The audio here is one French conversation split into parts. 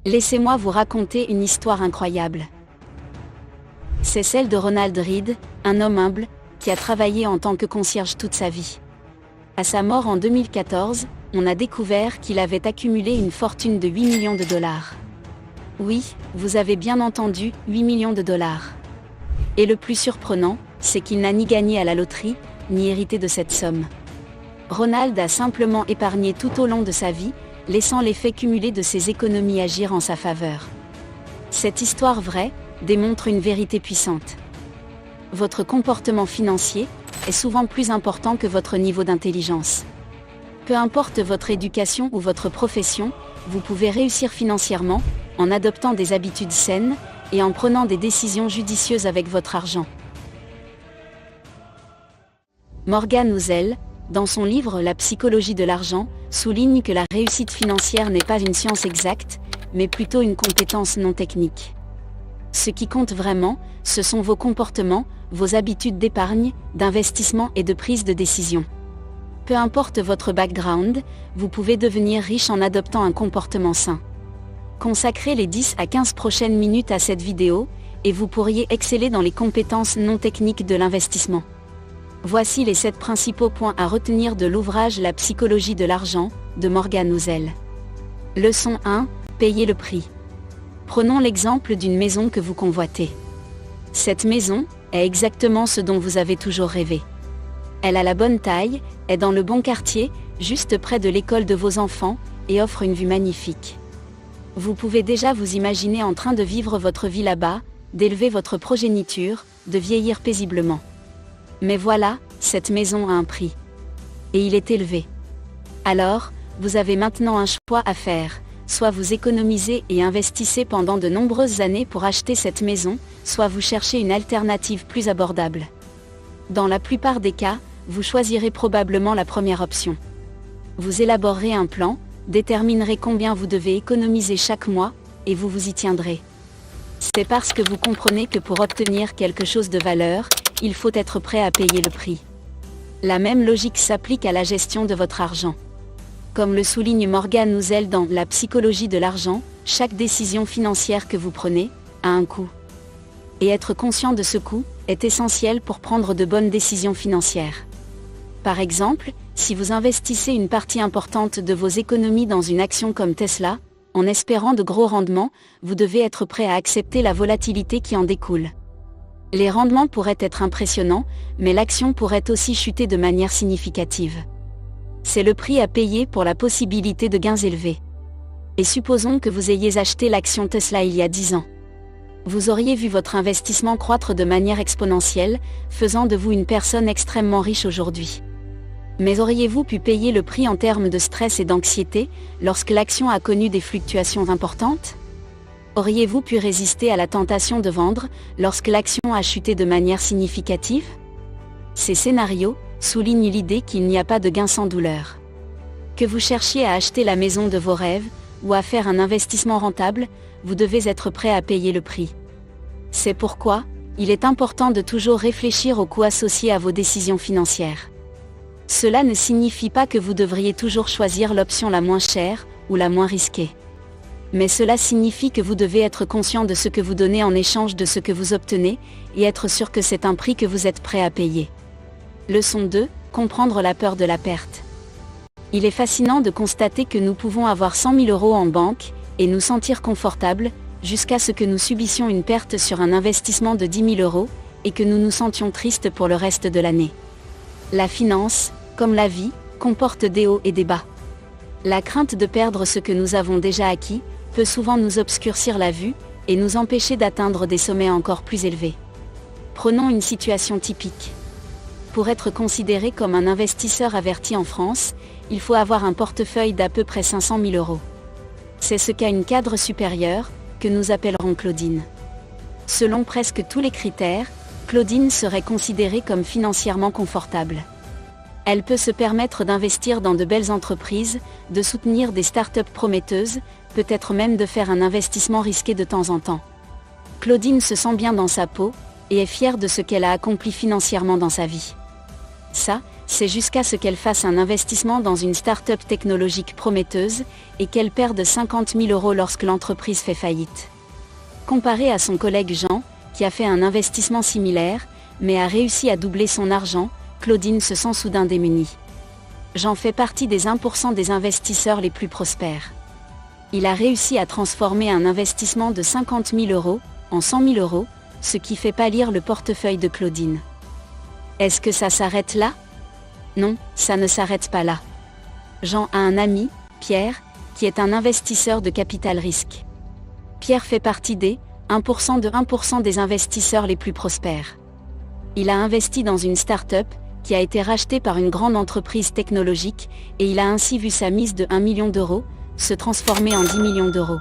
Laissez-moi vous raconter une histoire incroyable. C'est celle de Ronald Read, un homme humble, qui a travaillé en tant que concierge toute sa vie. À sa mort en 2014, on a découvert qu'il avait accumulé une fortune de 8 millions de dollars. Oui, vous avez bien entendu, 8 millions de dollars. Et le plus surprenant, c'est qu'il n'a ni gagné à la loterie, ni hérité de cette somme. Ronald a simplement épargné tout au long de sa vie, laissant l'effet cumulé de ses économies agir en sa faveur. Cette histoire vraie démontre une vérité puissante. Votre comportement financier est souvent plus important que votre niveau d'intelligence. Peu importe votre éducation ou votre profession, vous pouvez réussir financièrement en adoptant des habitudes saines et en prenant des décisions judicieuses avec votre argent. Morgan Housel, dans son livre La psychologie de l'argent, souligne que la réussite financière n'est pas une science exacte, mais plutôt une compétence non technique. Ce qui compte vraiment, ce sont vos comportements, vos habitudes d'épargne, d'investissement et de prise de décision. Peu importe votre background, vous pouvez devenir riche en adoptant un comportement sain. Consacrez les 10 à 15 prochaines minutes à cette vidéo, et vous pourriez exceller dans les compétences non techniques de l'investissement. Voici les 7 principaux points à retenir de l'ouvrage La psychologie de l'argent, de Morgan Housel. Leçon 1, payez le prix. Prenons l'exemple d'une maison que vous convoitez. Cette maison est exactement ce dont vous avez toujours rêvé. Elle a la bonne taille, est dans le bon quartier, juste près de l'école de vos enfants, et offre une vue magnifique. Vous pouvez déjà vous imaginer en train de vivre votre vie là-bas, d'élever votre progéniture, de vieillir paisiblement. Mais voilà, cette maison a un prix. Et il est élevé. Alors, vous avez maintenant un choix à faire. Soit vous économisez et investissez pendant de nombreuses années pour acheter cette maison, soit vous cherchez une alternative plus abordable. Dans la plupart des cas, vous choisirez probablement la première option. Vous élaborerez un plan, déterminerez combien vous devez économiser chaque mois, et vous vous y tiendrez. C'est parce que vous comprenez que pour obtenir quelque chose de valeur, il faut être prêt à payer le prix. La même logique s'applique à la gestion de votre argent. Comme le souligne Morgan Housel dans La psychologie de l'argent, chaque décision financière que vous prenez a un coût. Et être conscient de ce coût est essentiel pour prendre de bonnes décisions financières. Par exemple, si vous investissez une partie importante de vos économies dans une action comme Tesla, en espérant de gros rendements, vous devez être prêt à accepter la volatilité qui en découle. Les rendements pourraient être impressionnants, mais l'action pourrait aussi chuter de manière significative. C'est le prix à payer pour la possibilité de gains élevés. Et supposons que vous ayez acheté l'action Tesla il y a 10 ans. Vous auriez vu votre investissement croître de manière exponentielle, faisant de vous une personne extrêmement riche aujourd'hui. Mais auriez-vous pu payer le prix en termes de stress et d'anxiété, lorsque l'action a connu des fluctuations importantes ? Auriez-vous pu résister à la tentation de vendre, lorsque l'action a chuté de manière significative ? Ces scénarios soulignent l'idée qu'il n'y a pas de gain sans douleur. Que vous cherchiez à acheter la maison de vos rêves, ou à faire un investissement rentable, vous devez être prêt à payer le prix. C'est pourquoi, il est important de toujours réfléchir aux coûts associés à vos décisions financières. Cela ne signifie pas que vous devriez toujours choisir l'option la moins chère, ou la moins risquée. Mais cela signifie que vous devez être conscient de ce que vous donnez en échange de ce que vous obtenez, et être sûr que c'est un prix que vous êtes prêt à payer. Leçon 2, comprendre la peur de la perte. Il est fascinant de constater que nous pouvons avoir 100 000 € en banque, et nous sentir confortables, jusqu'à ce que nous subissions une perte sur un investissement de 10 000 €, et que nous nous sentions tristes pour le reste de l'année. La finance, comme la vie, comporte des hauts et des bas. La crainte de perdre ce que nous avons déjà acquis, peut souvent nous obscurcir la vue, et nous empêcher d'atteindre des sommets encore plus élevés. Prenons une situation typique. Pour être considéré comme un investisseur averti en France, il faut avoir un portefeuille d'à peu près 500 000 €. C'est ce qu'a une cadre supérieure, que nous appellerons Claudine. Selon presque tous les critères, Claudine serait considérée comme financièrement confortable. Elle peut se permettre d'investir dans de belles entreprises, de soutenir des startups prometteuses, peut-être même de faire un investissement risqué de temps en temps. Claudine se sent bien dans sa peau, et est fière de ce qu'elle a accompli financièrement dans sa vie. Ça, C'est jusqu'à ce qu'elle fasse un investissement dans une start-up technologique prometteuse, et qu'elle perde 50 000 € lorsque l'entreprise fait faillite. Comparé à son collègue Jean, qui a fait un investissement similaire, mais a réussi à doubler son argent, Claudine se sent soudain démunie. Jean fait partie des 1% des investisseurs les plus prospères. Il a réussi à transformer un investissement de 50 000 € en 100 000 €, ce qui fait pâlir le portefeuille de Claudine. Est-ce que ça s'arrête là? Non, ça ne s'arrête pas là. Jean a un ami, Pierre, qui est un investisseur de capital risque. Pierre fait partie des 1% des investisseurs les plus prospères. Il a investi dans une start-up, qui a été rachetée par une grande entreprise technologique, et il a ainsi vu sa mise de 1 million d'euros se transformer en 10 millions d'euros.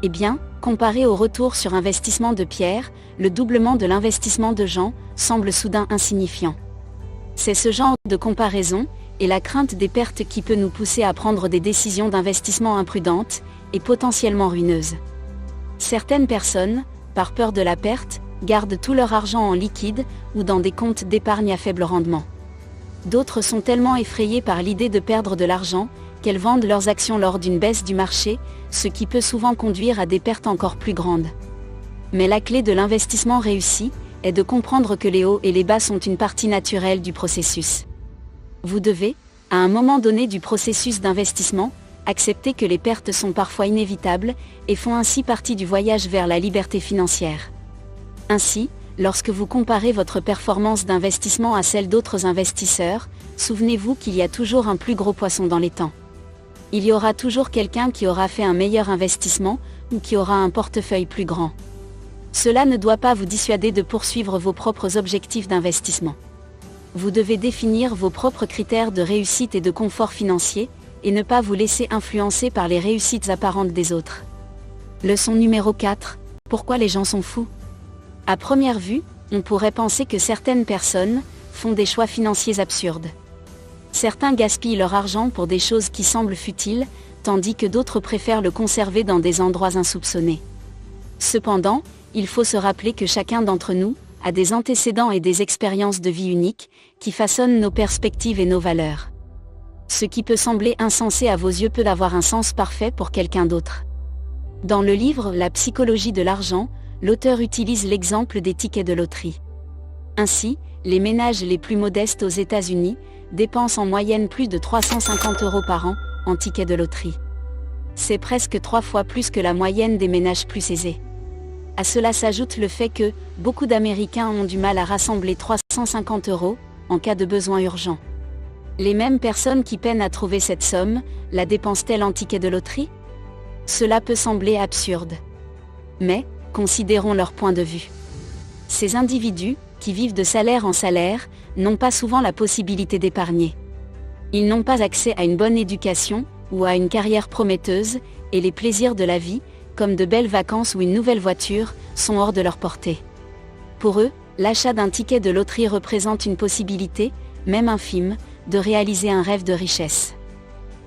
Eh bien, comparé au retour sur investissement de Pierre, le doublement de l'investissement de Jean semble soudain insignifiant. C'est ce genre de comparaison, et la crainte des pertes qui peut nous pousser à prendre des décisions d'investissement imprudentes, et potentiellement ruineuses. Certaines personnes, par peur de la perte, gardent tout leur argent en liquide, ou dans des comptes d'épargne à faible rendement. D'autres sont tellement effrayées par l'idée de perdre de l'argent, qu'elles vendent leurs actions lors d'une baisse du marché, ce qui peut souvent conduire à des pertes encore plus grandes. Mais la clé de l'investissement réussi, est de comprendre que les hauts et les bas sont une partie naturelle du processus. Vous devez, à un moment donné du processus d'investissement, accepter que les pertes sont parfois inévitables, et font ainsi partie du voyage vers la liberté financière. Ainsi, lorsque vous comparez votre performance d'investissement à celle d'autres investisseurs, souvenez-vous qu'il y a toujours un plus gros poisson dans l'étang. Il y aura toujours quelqu'un qui aura fait un meilleur investissement, ou qui aura un portefeuille plus grand. Cela ne doit pas vous dissuader de poursuivre vos propres objectifs d'investissement. Vous devez définir vos propres critères de réussite et de confort financier, et ne pas vous laisser influencer par les réussites apparentes des autres. Leçon numéro 4. Pourquoi les gens sont fous? À première vue, on pourrait penser que certaines personnes font des choix financiers absurdes. Certains gaspillent leur argent pour des choses qui semblent futiles, tandis que d'autres préfèrent le conserver dans des endroits insoupçonnés. Cependant, il faut se rappeler que chacun d'entre nous a des antécédents et des expériences de vie uniques, qui façonnent nos perspectives et nos valeurs. Ce qui peut sembler insensé à vos yeux peut avoir un sens parfait pour quelqu'un d'autre. Dans le livre La psychologie de l'argent, l'auteur utilise l'exemple des tickets de loterie. Ainsi, les ménages les plus modestes aux États-Unis dépensent en moyenne plus de 350 € par an en tickets de loterie. C'est presque 3 fois plus que la moyenne des ménages plus aisés. À cela s'ajoute le fait que beaucoup d'Américains ont du mal à rassembler 350 € en cas de besoin urgent. Les mêmes personnes qui peinent à trouver cette somme, la dépensent-elles en tickets de loterie? Cela peut sembler absurde. Mais, considérons leur point de vue. Ces individus, qui vivent de salaire en salaire, n'ont pas souvent la possibilité d'épargner. Ils n'ont pas accès à une bonne éducation, ou à une carrière prometteuse, et les plaisirs de la vie, comme de belles vacances ou une nouvelle voiture, sont hors de leur portée. Pour eux, l'achat d'un ticket de loterie représente une possibilité, même infime, de réaliser un rêve de richesse.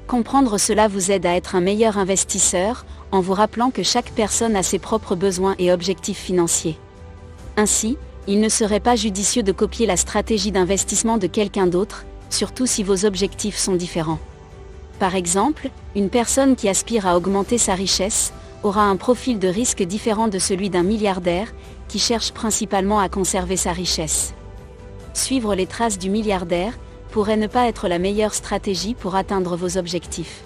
Comprendre cela vous aide à être un meilleur investisseur, en vous rappelant que chaque personne a ses propres besoins et objectifs financiers. Ainsi, il ne serait pas judicieux de copier la stratégie d'investissement de quelqu'un d'autre, surtout si vos objectifs sont différents. Par exemple, une personne qui aspire à augmenter sa richesse, aura un profil de risque différent de celui d'un milliardaire, qui cherche principalement à conserver sa richesse. Suivre les traces du milliardaire pourrait ne pas être la meilleure stratégie pour atteindre vos objectifs.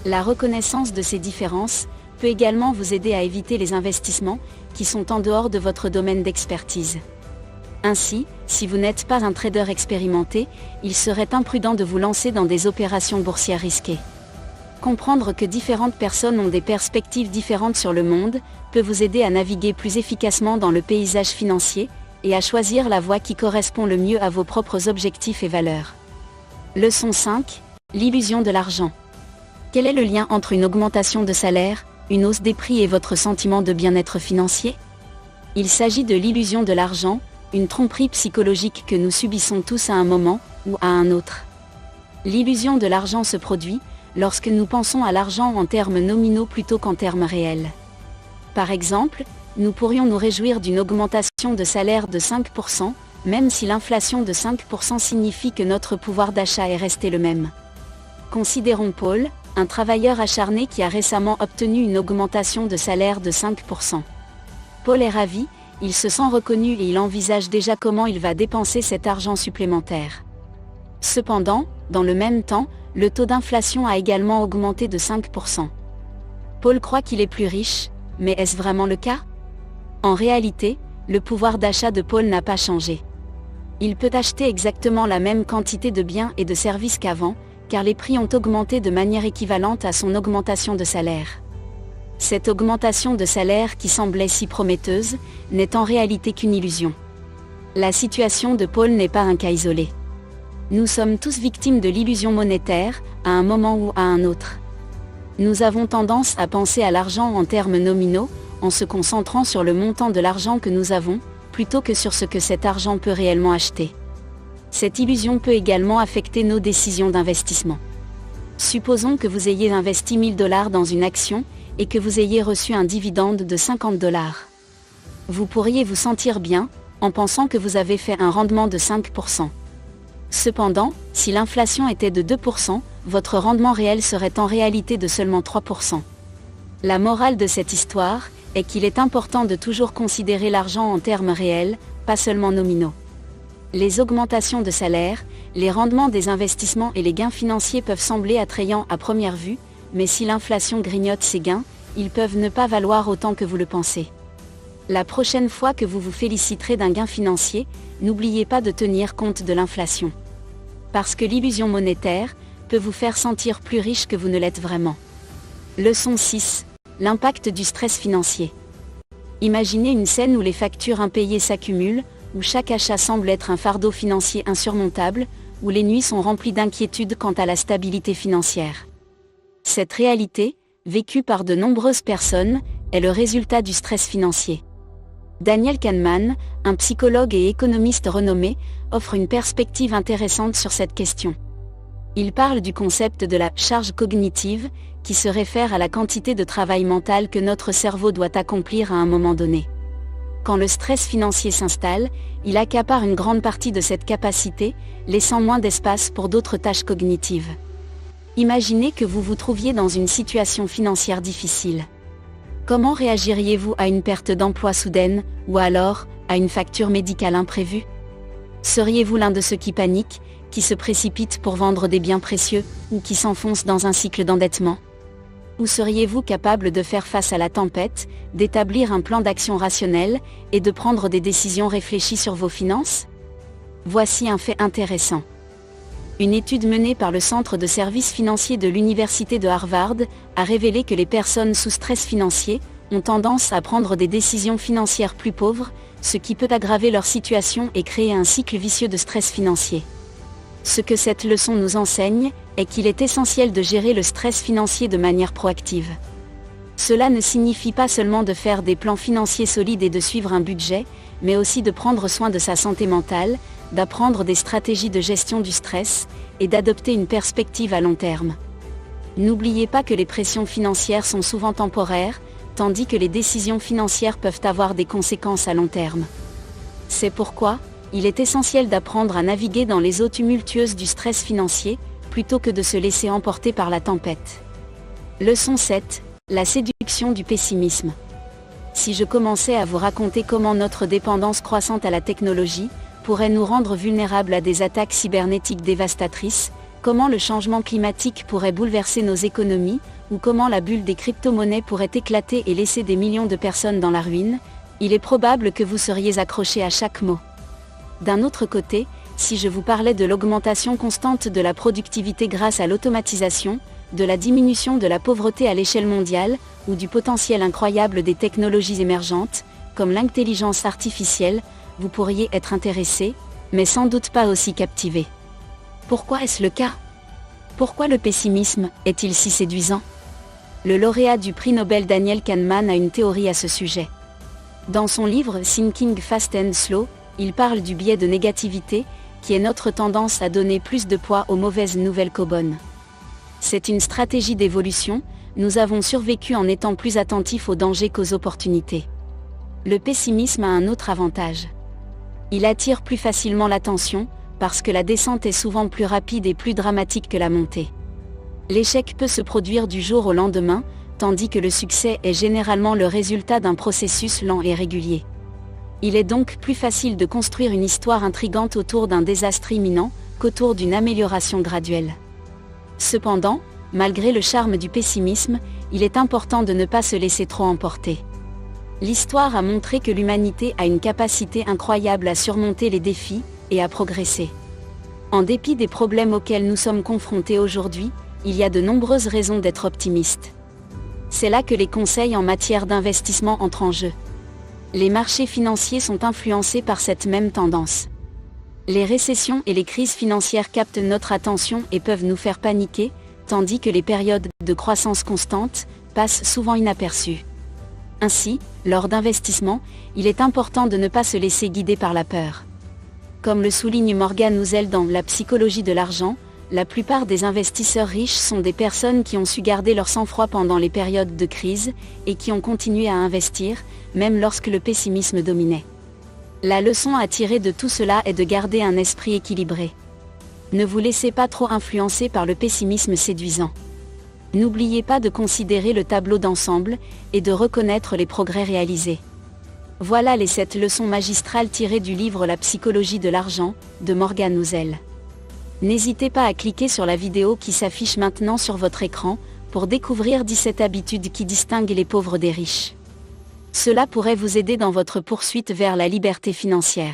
La reconnaissance de ces différences peut également vous aider à éviter les investissements qui sont en dehors de votre domaine d'expertise. Ainsi, si vous n'êtes pas un trader expérimenté, il serait imprudent de vous lancer dans des opérations boursières risquées. Comprendre que différentes personnes ont des perspectives différentes sur le monde peut vous aider à naviguer plus efficacement dans le paysage financier et à choisir la voie qui correspond le mieux à vos propres objectifs et valeurs. Leçon 5. L'illusion de l'argent. Quel est le lien entre une augmentation de salaire, une hausse des prix et votre sentiment de bien-être financier? Il s'agit de l'illusion de l'argent, une tromperie psychologique que nous subissons tous à un moment ou à un autre. L'illusion de l'argent se produit lorsque nous pensons à l'argent en termes nominaux plutôt qu'en termes réels. Par exemple, nous pourrions nous réjouir d'une augmentation de salaire de 5%, même si l'inflation de 5% signifie que notre pouvoir d'achat est resté le même. Considérons Paul, un travailleur acharné qui a récemment obtenu une augmentation de salaire de 5%. Paul est ravi, il se sent reconnu et il envisage déjà comment il va dépenser cet argent supplémentaire. Cependant, dans le même temps, le taux d'inflation a également augmenté de 5%. Paul croit qu'il est plus riche, mais est-ce vraiment le cas? En réalité, le pouvoir d'achat de Paul n'a pas changé. Il peut acheter exactement la même quantité de biens et de services qu'avant, car les prix ont augmenté de manière équivalente à son augmentation de salaire. Cette augmentation de salaire qui semblait si prometteuse, n'est en réalité qu'une illusion. La situation de Paul n'est pas un cas isolé. Nous sommes tous victimes de l'illusion monétaire, à un moment ou à un autre. Nous avons tendance à penser à l'argent en termes nominaux, en se concentrant sur le montant de l'argent que nous avons, plutôt que sur ce que cet argent peut réellement acheter. Cette illusion peut également affecter nos décisions d'investissement. Supposons que vous ayez investi 1000 $ dans une action, et que vous ayez reçu un dividende de 50 $. Vous pourriez vous sentir bien, en pensant que vous avez fait un rendement de 5%. Cependant, si l'inflation était de 2%, votre rendement réel serait en réalité de seulement 3%. La morale de cette histoire est qu'il est important de toujours considérer l'argent en termes réels, pas seulement nominaux. Les augmentations de salaire, les rendements des investissements et les gains financiers peuvent sembler attrayants à première vue, mais si l'inflation grignote ces gains, ils peuvent ne pas valoir autant que vous le pensez. La prochaine fois que vous vous féliciterez d'un gain financier, n'oubliez pas de tenir compte de l'inflation. Parce que l'illusion monétaire peut vous faire sentir plus riche que vous ne l'êtes vraiment. Leçon 6. L'impact du stress financier. Imaginez une scène où les factures impayées s'accumulent, où chaque achat semble être un fardeau financier insurmontable, où les nuits sont remplies d'inquiétudes quant à la stabilité financière. Cette réalité, vécue par de nombreuses personnes, est le résultat du stress financier. Daniel Kahneman, un psychologue et économiste renommé, offre une perspective intéressante sur cette question. Il parle du concept de la charge cognitive, qui se réfère à la quantité de travail mental que notre cerveau doit accomplir à un moment donné. Quand le stress financier s'installe, il accapare une grande partie de cette capacité, laissant moins d'espace pour d'autres tâches cognitives. Imaginez que vous vous trouviez dans une situation financière difficile. Comment réagiriez-vous à une perte d'emploi soudaine, ou alors, à une facture médicale imprévue? Seriez-vous l'un de ceux qui paniquent, qui se précipitent pour vendre des biens précieux, ou qui s'enfoncent dans un cycle d'endettement? Ou seriez-vous capable de faire face à la tempête, d'établir un plan d'action rationnel, et de prendre des décisions réfléchies sur vos finances? Voici un fait intéressant. Une étude menée par le Centre de services financiers de l'Université de Harvard a révélé que les personnes sous stress financier ont tendance à prendre des décisions financières plus pauvres, ce qui peut aggraver leur situation et créer un cycle vicieux de stress financier. Ce que cette leçon nous enseigne est qu'il est essentiel de gérer le stress financier de manière proactive. Cela ne signifie pas seulement de faire des plans financiers solides et de suivre un budget, mais aussi de prendre soin de sa santé mentale, d'apprendre des stratégies de gestion du stress, et d'adopter une perspective à long terme. N'oubliez pas que les pressions financières sont souvent temporaires, tandis que les décisions financières peuvent avoir des conséquences à long terme. C'est pourquoi, il est essentiel d'apprendre à naviguer dans les eaux tumultueuses du stress financier, plutôt que de se laisser emporter par la tempête. Leçon 7. La séduction du pessimisme. Si je commençais à vous raconter comment notre dépendance croissante à la technologie pourrait nous rendre vulnérables à des attaques cybernétiques dévastatrices, comment le changement climatique pourrait bouleverser nos économies, ou comment la bulle des crypto-monnaies pourrait éclater et laisser des millions de personnes dans la ruine, il est probable que vous seriez accrochés à chaque mot. D'un autre côté, si je vous parlais de l'augmentation constante de la productivité grâce à l'automatisation, de la diminution de la pauvreté à l'échelle mondiale, ou du potentiel incroyable des technologies émergentes, comme l'intelligence artificielle, vous pourriez être intéressé, mais sans doute pas aussi captivé. Pourquoi est-ce le cas? Pourquoi le pessimisme est-il si séduisant? Le lauréat du prix Nobel Daniel Kahneman a une théorie à ce sujet. Dans son livre Thinking Fast and Slow, il parle du biais de négativité, qui est notre tendance à donner plus de poids aux mauvaises nouvelles qu'aux bonnes. C'est une stratégie d'évolution, nous avons survécu en étant plus attentifs aux dangers qu'aux opportunités. Le pessimisme a un autre avantage. Il attire plus facilement l'attention, parce que la descente est souvent plus rapide et plus dramatique que la montée. L'échec peut se produire du jour au lendemain, tandis que le succès est généralement le résultat d'un processus lent et régulier. Il est donc plus facile de construire une histoire intrigante autour d'un désastre imminent, qu'autour d'une amélioration graduelle. Cependant, malgré le charme du pessimisme, il est important de ne pas se laisser trop emporter. L'histoire a montré que l'humanité a une capacité incroyable à surmonter les défis, et à progresser. En dépit des problèmes auxquels nous sommes confrontés aujourd'hui, il y a de nombreuses raisons d'être optimiste. C'est là que les conseils en matière d'investissement entrent en jeu. Les marchés financiers sont influencés par cette même tendance. Les récessions et les crises financières captent notre attention et peuvent nous faire paniquer, tandis que les périodes de croissance constante passent souvent inaperçues. Ainsi, lors d'investissements, il est important de ne pas se laisser guider par la peur. Comme le souligne Morgan Housel dans La psychologie de l'argent, la plupart des investisseurs riches sont des personnes qui ont su garder leur sang-froid pendant les périodes de crise, et qui ont continué à investir, même lorsque le pessimisme dominait. La leçon à tirer de tout cela est de garder un esprit équilibré. Ne vous laissez pas trop influencer par le pessimisme séduisant. N'oubliez pas de considérer le tableau d'ensemble, et de reconnaître les progrès réalisés. Voilà les 7 leçons magistrales tirées du livre La psychologie de l'argent, de Morgan Housel. N'hésitez pas à cliquer sur la vidéo qui s'affiche maintenant sur votre écran, pour découvrir 17 habitudes qui distinguent les pauvres des riches. Cela pourrait vous aider dans votre poursuite vers la liberté financière.